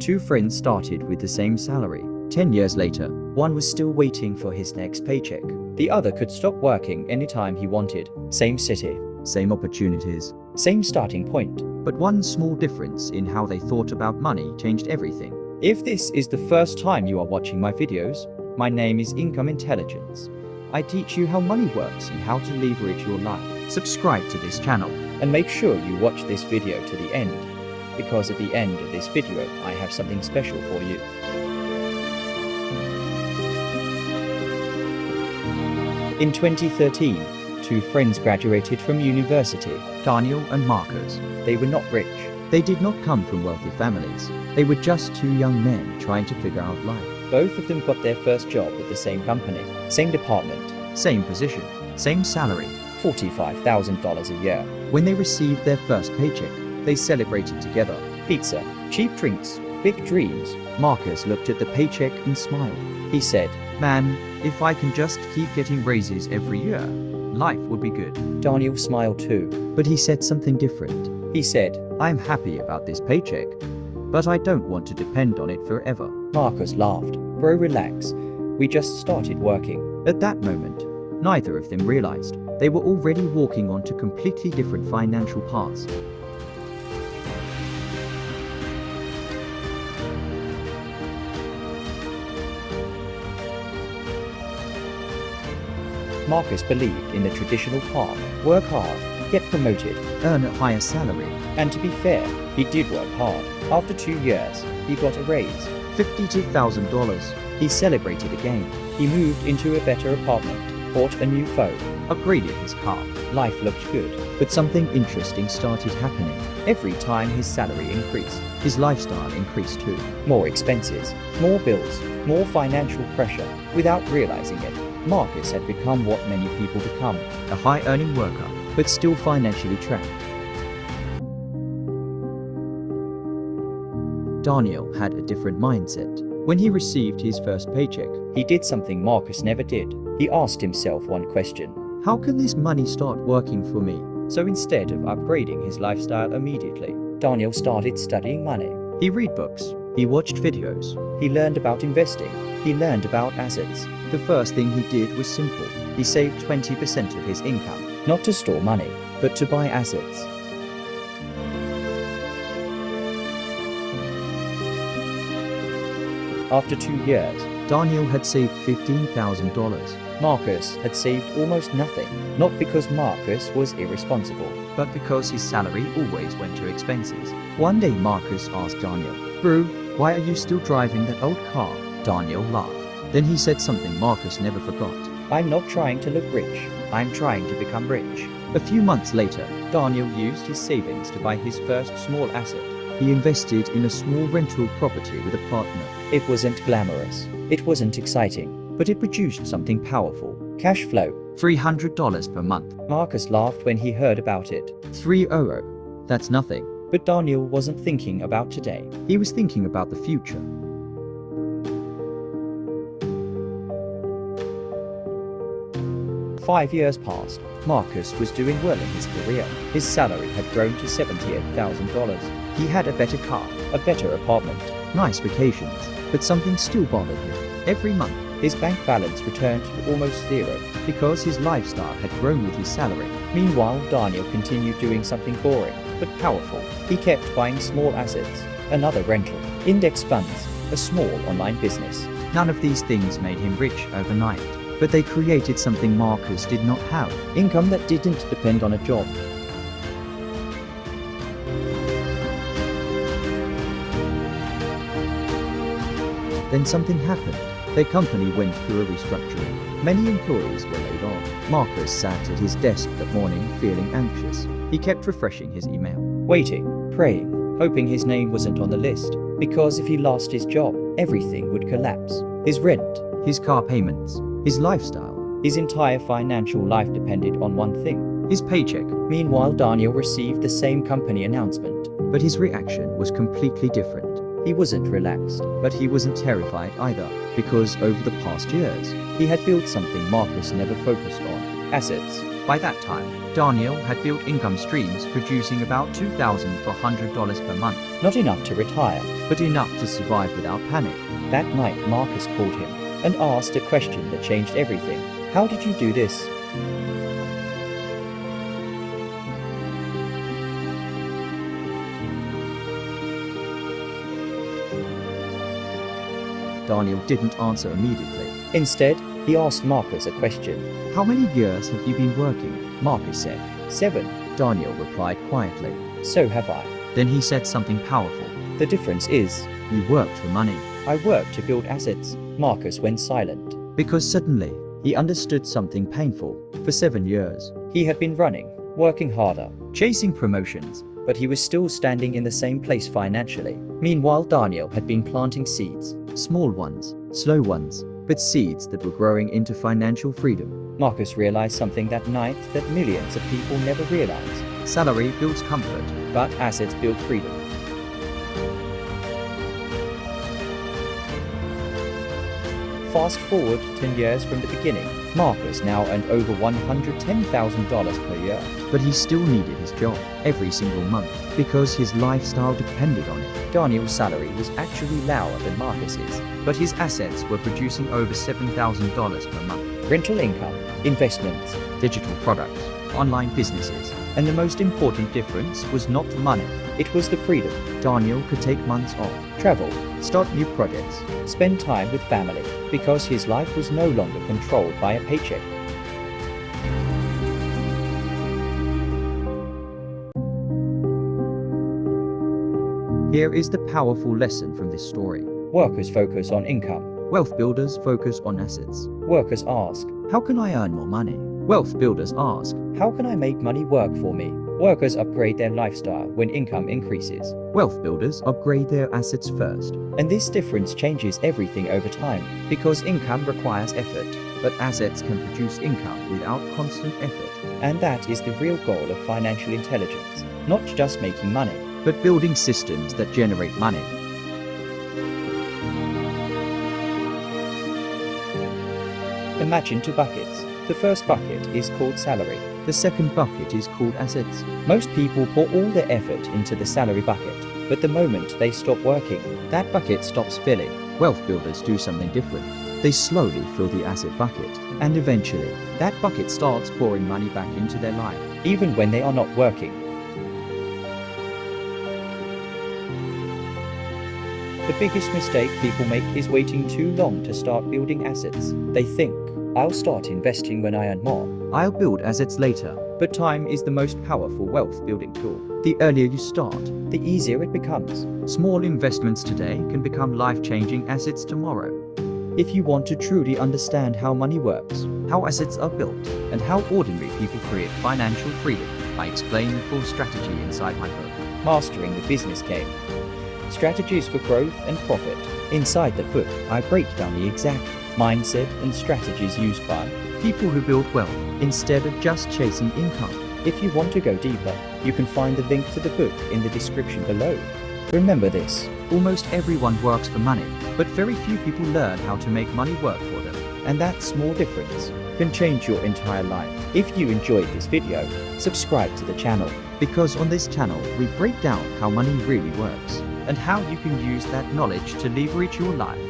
Two friends started with the same salary. 10 years later, one was still waiting for his next paycheck. The other could stop working anytime he wanted. Same city, same opportunities, same starting point. But one small difference in how they thought about money changed everything. If this is the first time you are watching my videos, my name is Income Intelligence. I teach you how money works and how to leverage your life. Subscribe to this channel and make sure you watch this video to the end, because at the end of this video I have something special for you. In 2013, two friends graduated from university, Daniel and Marcus. They were not rich. They did not come from wealthy families. They were just two young men trying to figure out life. Both of them got their first job at the same company, same department, same position, same salary, $45,000 a year. When they received their first paycheck, they celebrated together. Pizza, cheap drinks, big dreams. Marcus looked at the paycheck and smiled. He said, "Man, if I can just keep getting raises every year, life would be good." Daniel smiled too, but he said something different. He said, "I'm happy about this paycheck, but I don't want to depend on it forever." Marcus laughed. "Bro, relax. We just started working." At that moment, neither of them realized they were already walking onto completely different financial paths. Marcus believed in the traditional path: work hard, get promoted, earn a higher salary. And to be fair, he did work hard. After 2 years, he got a raise, $52,000. He celebrated again. He moved into a better apartment, bought a new phone, upgraded his car. Life looked good, but something interesting started happening. Every time his salary increased, his lifestyle increased too. More expenses, more bills, more financial pressure. Without realizing it, Marcus had become what many people become: a high-earning worker, but still financially trapped. Daniel had a different mindset. When he received his first paycheck, he did something Marcus never did. He asked himself one question: how can this money start working for me? So instead of upgrading his lifestyle immediately, Daniel started studying money. He read books, he watched videos, he learned about investing, he learned about assets. The first thing he did was simple. He saved 20% of his income, not to store money, but to buy assets. After 2 years, Daniel had saved $15,000. Marcus had saved almost nothing, not because Marcus was irresponsible, but because his salary always went to expenses. One day Marcus asked Daniel, "Bro, why are you still driving that old car?" Daniel laughed. Then he said something Marcus never forgot: "I'm not trying to look rich, I'm trying to become rich." A few months later, Daniel used his savings to buy his first small asset. He invested in a small rental property with a partner. It wasn't glamorous, it wasn't exciting, but it produced something powerful: cash flow, $300 per month. Marcus laughed when he heard about it. €3, that's nothing. But Daniel wasn't thinking about today, he was thinking about the future. Five years passed. Marcus was doing well in his career. His salary had grown to $78,000. He had a better car, a better apartment, nice vacations, but something still bothered him. Every month, his bank balance returned to almost zero because his lifestyle had grown with his salary. Meanwhile, Daniel continued doing something boring but powerful. He kept buying small assets, another rental, index funds, a small online business. None of these things made him rich overnight, but they created something Marcus did not have: income that didn't depend on a job. Then something happened. Their company went through a restructuring. Many employees were laid off. Marcus sat at his desk that morning feeling anxious. He kept refreshing his email, waiting, praying, hoping his name wasn't on the list, because if he lost his job, everything would collapse. His rent, his car payments, his lifestyle, his entire financial life depended on one thing: his paycheck. Meanwhile, Daniel received the same company announcement, but his reaction was completely different. He wasn't relaxed, but he wasn't terrified either, because over the past years, he had built something Marcus never focused on: assets, By that time, Daniel had built income streams producing about $2,400 per month. Not enough to retire, but enough to survive without panic. That night, Marcus called him and asked a question that changed everything. How did you do this? Daniel didn't answer immediately. Instead, he asked Marcus a question. How many years have you been working? Marcus said, 7. Daniel replied quietly. So have I. Then he said something powerful. The difference is, you worked for money. I worked to build assets. Marcus went silent. Because suddenly, he understood something painful. For 7 years, he had been running, working harder, chasing promotions, but he was still standing in the same place financially. Meanwhile, Daniel had been planting seeds. Small ones, slow ones, but seeds that were growing into financial freedom. Marcus realized something that night that millions of people never realize. Salary builds comfort, but assets build freedom. Fast forward 10 years from the beginning, Marcus now earned over $110,000 per year. But he still needed his job every single month because his lifestyle depended on it. Daniel's salary was actually lower than Marcus's, but his assets were producing over $7,000 per month. Rental income, investments, digital products, online businesses, and the most important difference was not the money, it was the freedom. Daniel could take months off, travel, start new projects, spend time with family, because his life was no longer controlled by a paycheck. Here is the powerful lesson from this story. Workers focus on income. Wealth builders focus on assets. Workers ask, how can I earn more money? Wealth builders ask, how can I make money work for me? Workers upgrade their lifestyle when income increases. Wealth builders upgrade their assets first. And this difference changes everything over time, because income requires effort, but assets can produce income without constant effort. And that is the real goal of financial intelligence. Not just making money, but building systems that generate money. Imagine 2 buckets. The first bucket is called salary. The second bucket is called assets. Most people pour all their effort into the salary bucket, but the moment they stop working, that bucket stops filling. Wealth builders do something different. They slowly fill the asset bucket, and eventually, that bucket starts pouring money back into their life, even when they are not working. The biggest mistake people make is waiting too long to start building assets. They think, I'll start investing when I earn more. I'll build assets later. But time is the most powerful wealth building tool. The earlier you start, the easier it becomes. Small investments today can become life-changing assets tomorrow. If you want to truly understand how money works, how assets are built, and how ordinary people create financial freedom, I explain the full strategy inside my book, Mastering the Business Game. Strategies for growth and profit. Inside the book, I break down the exact mindset and strategies used by people who build wealth instead of just chasing income. If you want to go deeper, you can find the link to the book in the description below. Remember this, almost everyone works for money, but very few people learn how to make money work for them. And that small difference can change your entire life. If you enjoyed this video, subscribe to the channel, because on this channel we break down how money really works and how you can use that knowledge to leverage your life.